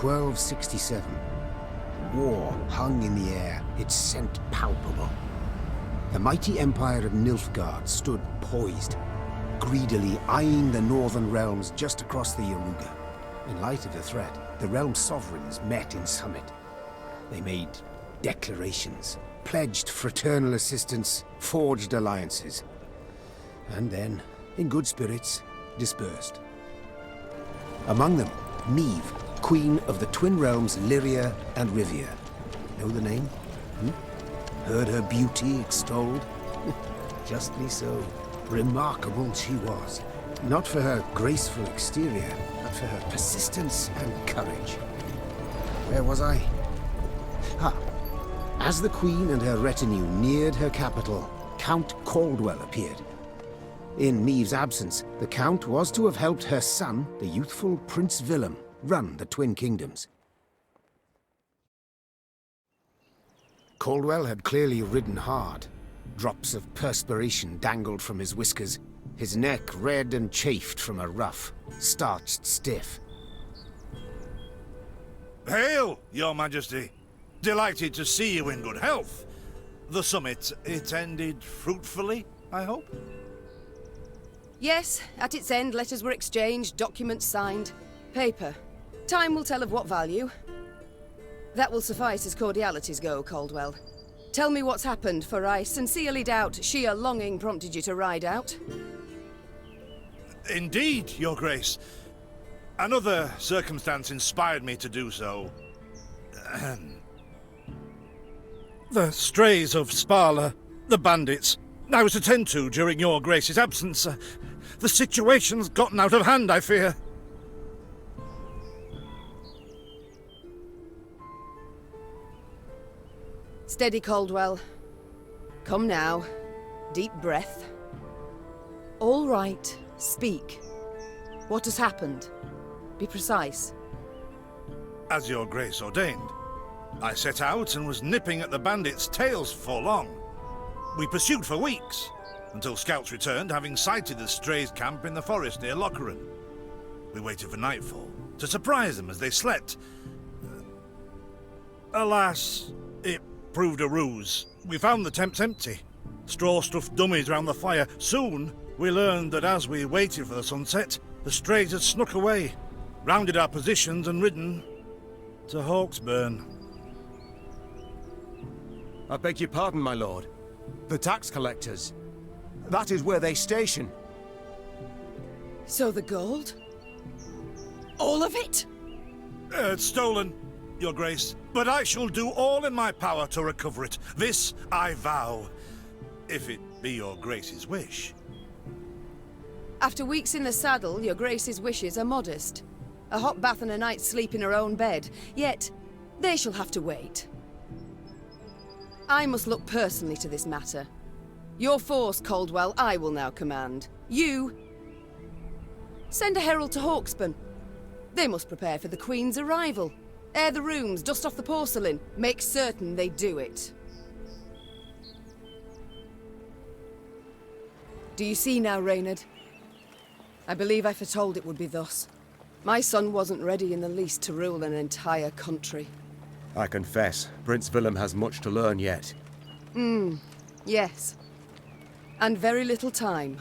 1267. War hung in the air, its scent palpable. The mighty empire of Nilfgaard stood poised, greedily eyeing the northern realms just across the Yaruga. In light of the threat, the realm sovereigns met in summit. They made declarations, pledged fraternal assistance, forged alliances, and then, in good spirits, dispersed. Among them, Meve, Queen of the Twin Realms Lyria and Rivia. Know the name? Heard her beauty extolled? Justly so. Remarkable she was. Not for her graceful exterior, but for her persistence and courage. Where was I? As the Queen and her retinue neared her capital, Count Caldwell appeared. In Meve's absence, the Count was to have helped her son, the youthful Prince Willem, run the Twin Kingdoms. Caldwell had clearly ridden hard. Drops of perspiration dangled from his whiskers, his neck red and chafed from a ruff, starched stiff. Hail, Your Majesty! Delighted to see you in good health. The summit, it ended fruitfully, I hope? Yes, at its end letters were exchanged, documents signed. Paper. Time will tell of what value. That will suffice as cordialities go, Caldwell. Tell me what's happened, for I sincerely doubt sheer longing prompted you to ride out. Indeed, Your Grace. Another circumstance inspired me to do so. The strays of Sparla, the bandits, I was to tend to during Your Grace's absence. The situation's gotten out of hand, I fear. Steady, Caldwell. Come now. Deep breath. All right. Speak. What has happened? Be precise. As Your Grace ordained, I set out and was nipping at the bandits' tails for long. We pursued for weeks, until scouts returned, having sighted the strays' camp in the forest near Locheren. We waited for nightfall, to surprise them as they slept. Alas, it proved a ruse. We found the tents empty, straw-stuffed dummies round the fire. Soon, we learned that as we waited for the sunset, the strays had snuck away, rounded our positions and ridden to Hawksburn. I beg your pardon, my lord. The tax collectors. That is where they station. So the gold? All of it? It's stolen, Your Grace, but I shall do all in my power to recover it. This I vow, if it be Your Grace's wish. After weeks in the saddle, Your Grace's wishes are modest. A hot bath and a night's sleep in her own bed. Yet, they shall have to wait. I must look personally to this matter. Your force, Caldwell, I will now command. You... send a herald to Hawksburn. They must prepare for the Queen's arrival. Air the rooms, dust off the porcelain. Make certain they do it. Do you see now, Reynard? I believe I foretold it would be thus. My son wasn't ready in the least to rule an entire country. I confess, Prince Willem has much to learn yet. Yes. And very little time.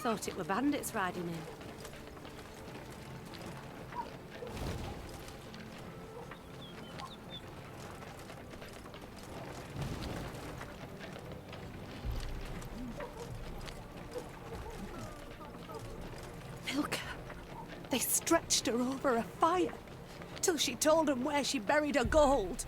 Thought it were bandits riding in. They stretched her over a fire, till she told them where she buried her gold.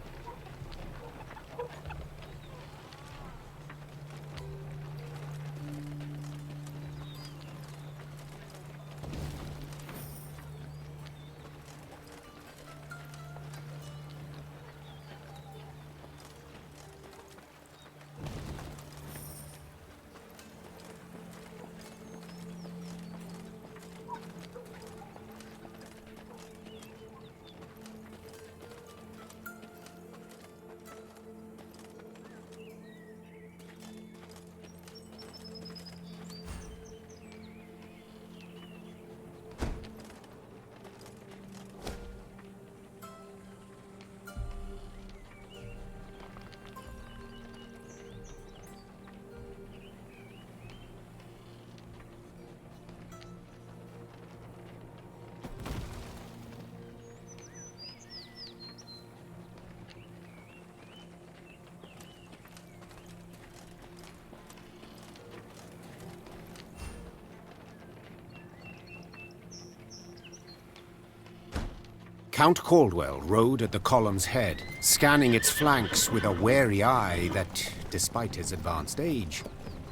Count Caldwell rode at the column's head, scanning its flanks with a wary eye that, despite his advanced age,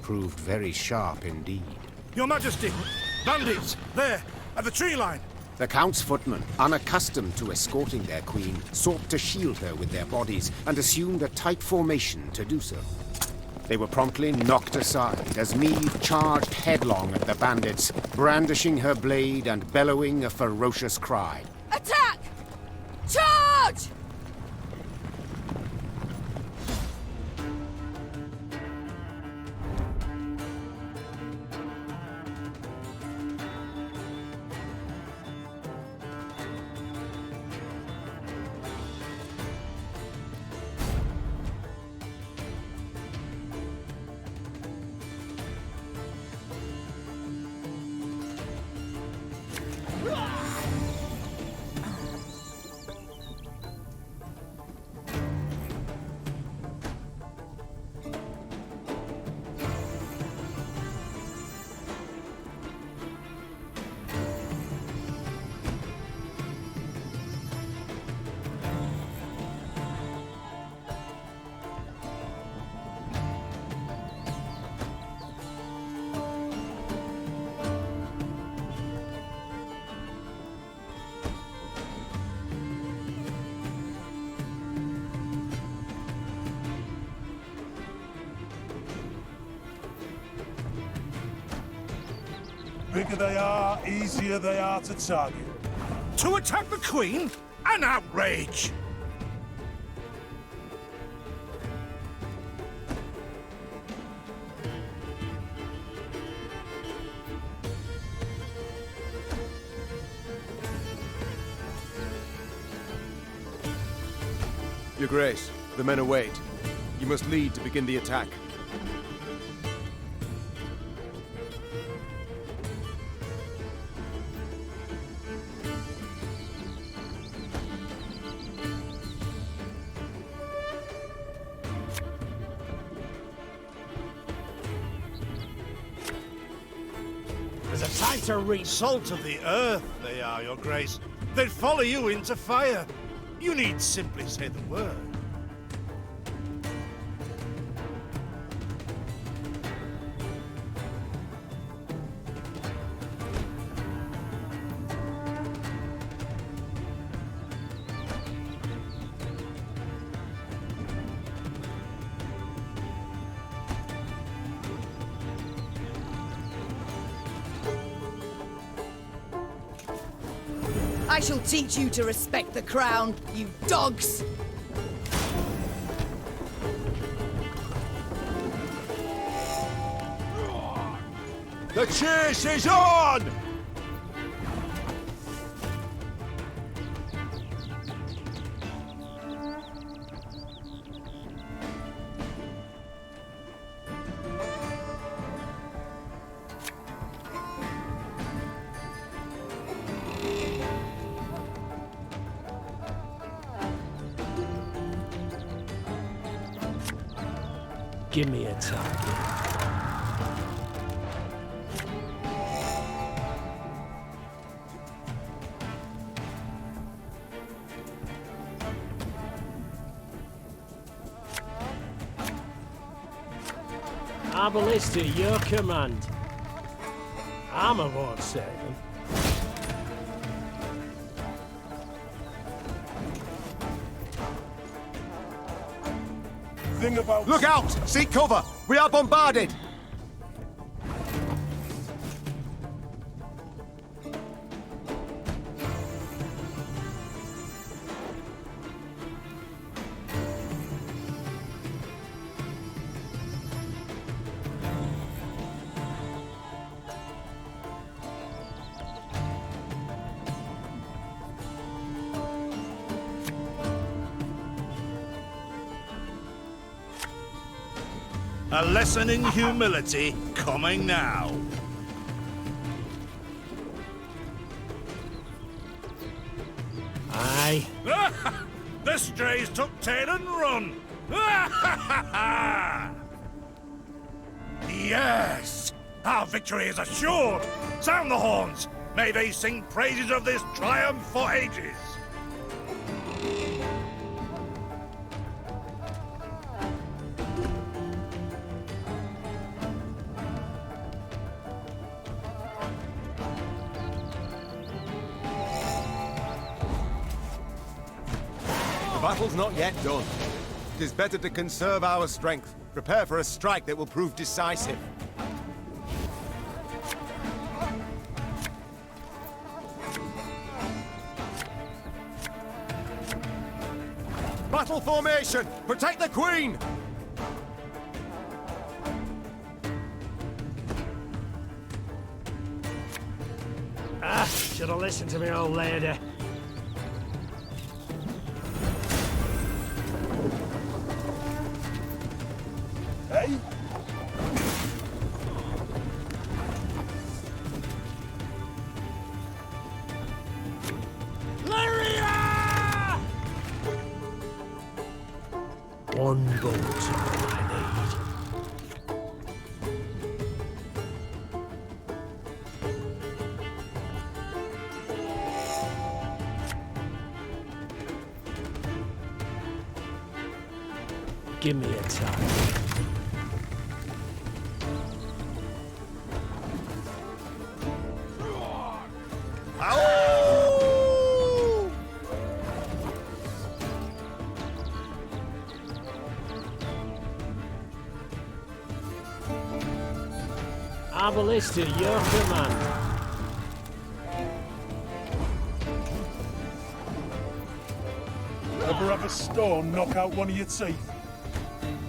proved very sharp indeed. Your Majesty! Bandits! There! At the tree line! The Count's footmen, unaccustomed to escorting their queen, sought to shield her with their bodies and assumed a tight formation to do so. They were promptly knocked aside as Meve charged headlong at the bandits, brandishing her blade and bellowing a ferocious cry. Attack! Charge! Bigger they are, easier they are to target. To attack the Queen? An outrage! Your Grace, the men await. You must lead to begin the attack. There's a tighter reach. Salt of the earth, they are, Your Grace. They'd follow you into fire. You need simply say the word. I shall teach you to respect the crown, you dogs! The chase is on! Give me a target. Arbalist at your command. Armor won't save them. Thing about... Look out! Seek cover! We are bombarded! A lesson in humility coming now. Aye. The strays took tail and run. Yes! Our victory is assured! Sound the horns! May they sing praises of this triumph for ages! The battle's not yet done. It is better to conserve our strength. Prepare for a strike that will prove decisive. Battle formation! Protect the Queen! Ah, should have listened to me, old lady. Hey? Lyria! One bolt I need. Give me a target. Arbalist at your command. Ever have a storm knock out one of your teeth?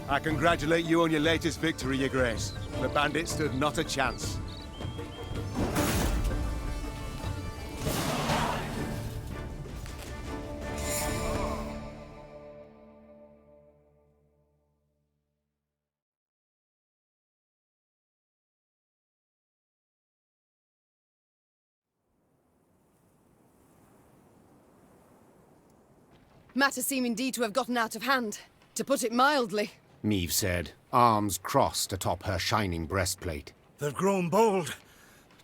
I congratulate you on your latest victory, Your Grace. The bandits stood not a chance. Matters seem indeed to have gotten out of hand, to put it mildly. Meve said, arms crossed atop her shining breastplate. They've grown bold.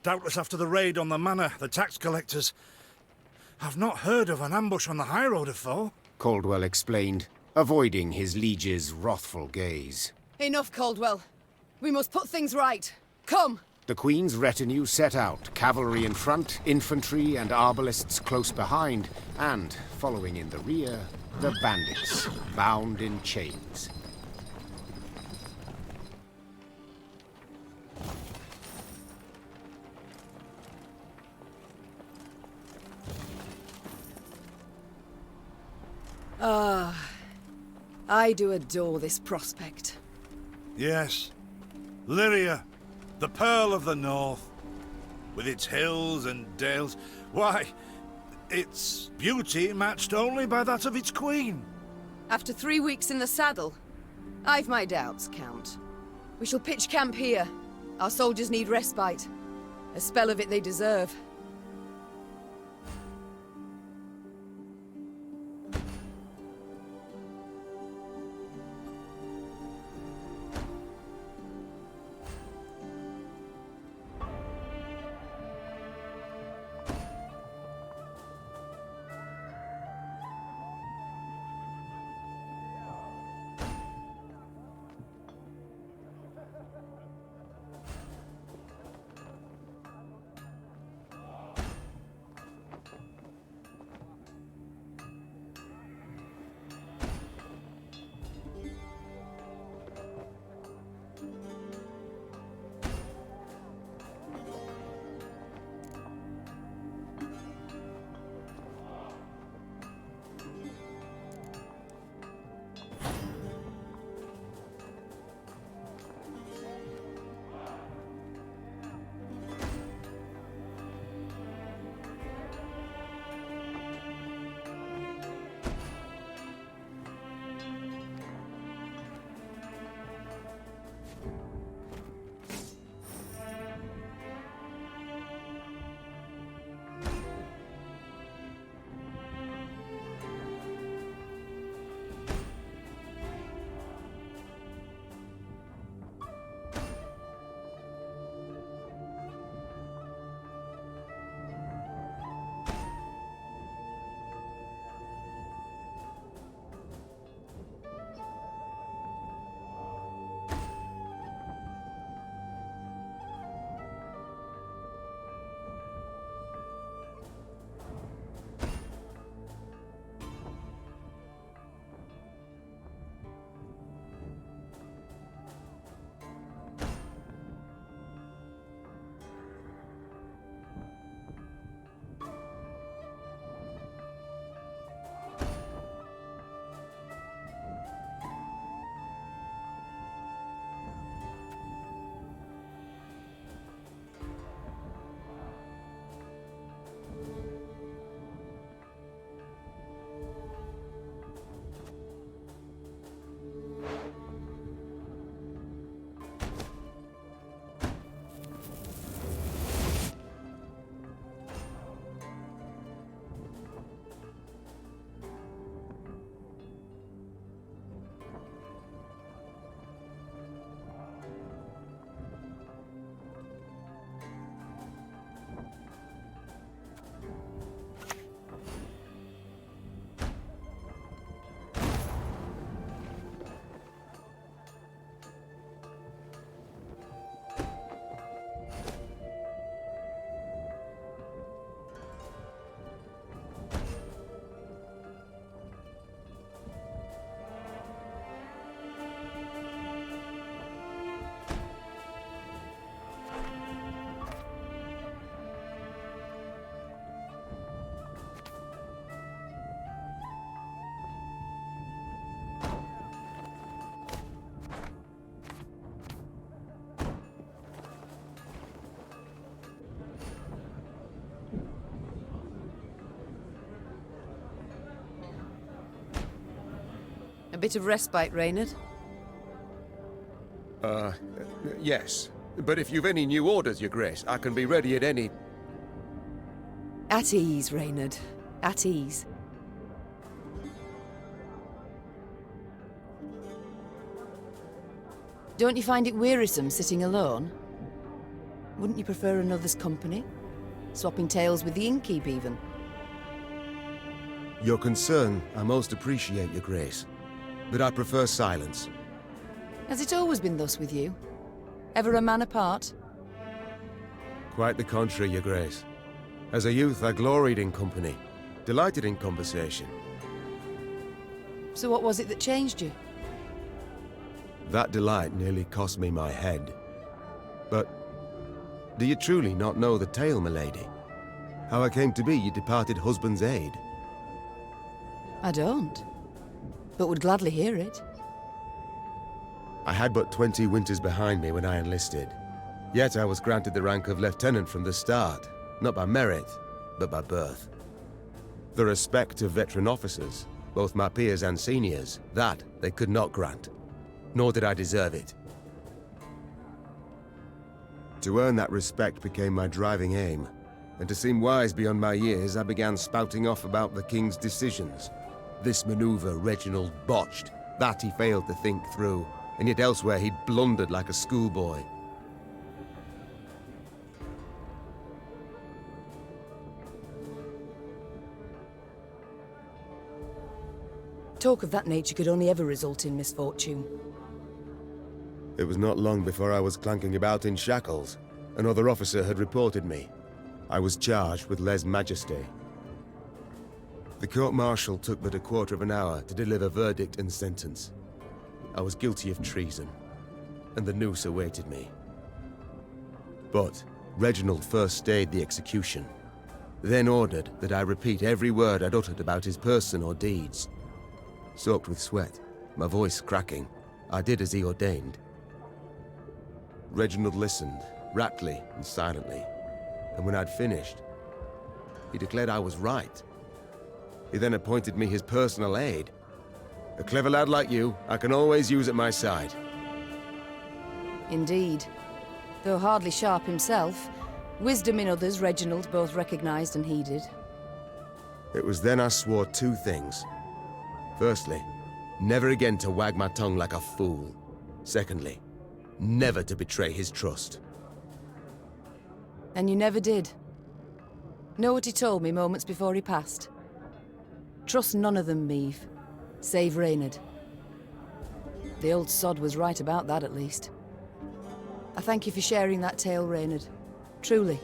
Doubtless after the raid on the manor, the tax collectors. I've not heard of an ambush on the high road afore. Caldwell explained, avoiding his liege's wrathful gaze. Enough, Caldwell. We must put things right. Come! The Queen's retinue set out, cavalry in front, infantry and arbalists close behind, and, following in the rear, the bandits, bound in chains. I do adore this prospect. Yes. Lyria, the Pearl of the North. With its hills and dales. Why, its beauty matched only by that of its queen. After 3 weeks in the saddle, I've my doubts, Count. We shall pitch camp here. Our soldiers need respite. A spell of it they deserve. bit of respite, Reynard? Yes. But if you've any new orders, Your Grace, I can be ready at any... At ease, Reynard. At ease. Don't you find it wearisome sitting alone? Wouldn't you prefer another's company? Swapping tales with the innkeep, even? Your concern, I most appreciate, Your Grace. But I prefer silence. Has it always been thus with you? Ever a man apart? Quite the contrary, Your Grace. As a youth, I gloried in company, delighted in conversation. So what was it that changed you? That delight nearly cost me my head. But do you truly not know the tale, milady? How I came to be your departed husband's aide? I don't, but would gladly hear it. I had but 20 winters behind me when I enlisted. Yet I was granted the rank of lieutenant from the start, not by merit, but by birth. The respect of veteran officers, both my peers and seniors, that they could not grant. Nor did I deserve it. To earn that respect became my driving aim, and to seem wise beyond my years, I began spouting off about the king's decisions. This maneuver Reginald botched, that he failed to think through, and yet elsewhere he'd blundered like a schoolboy. Talk of that nature could only ever result in misfortune. It was not long before I was clanking about in shackles. Another officer had reported me. I was charged with lèse-majesté. The court-martial took but a quarter of an hour to deliver verdict and sentence. I was guilty of treason, and the noose awaited me. But Reginald first stayed the execution, then ordered that I repeat every word I'd uttered about his person or deeds. Soaked with sweat, my voice cracking, I did as he ordained. Reginald listened, raptly and silently, and when I'd finished, he declared I was right. He then appointed me his personal aide. A clever lad like you, I can always use at my side. Indeed. Though hardly sharp himself, wisdom in others Reginald both recognized and heeded. It was then I swore two things. Firstly, never again to wag my tongue like a fool. Secondly, never to betray his trust. And you never did. Know what he told me moments before he passed? Trust none of them, Meve, save Reynard. The old sod was right about that, at least. I thank you for sharing that tale, Reynard. Truly.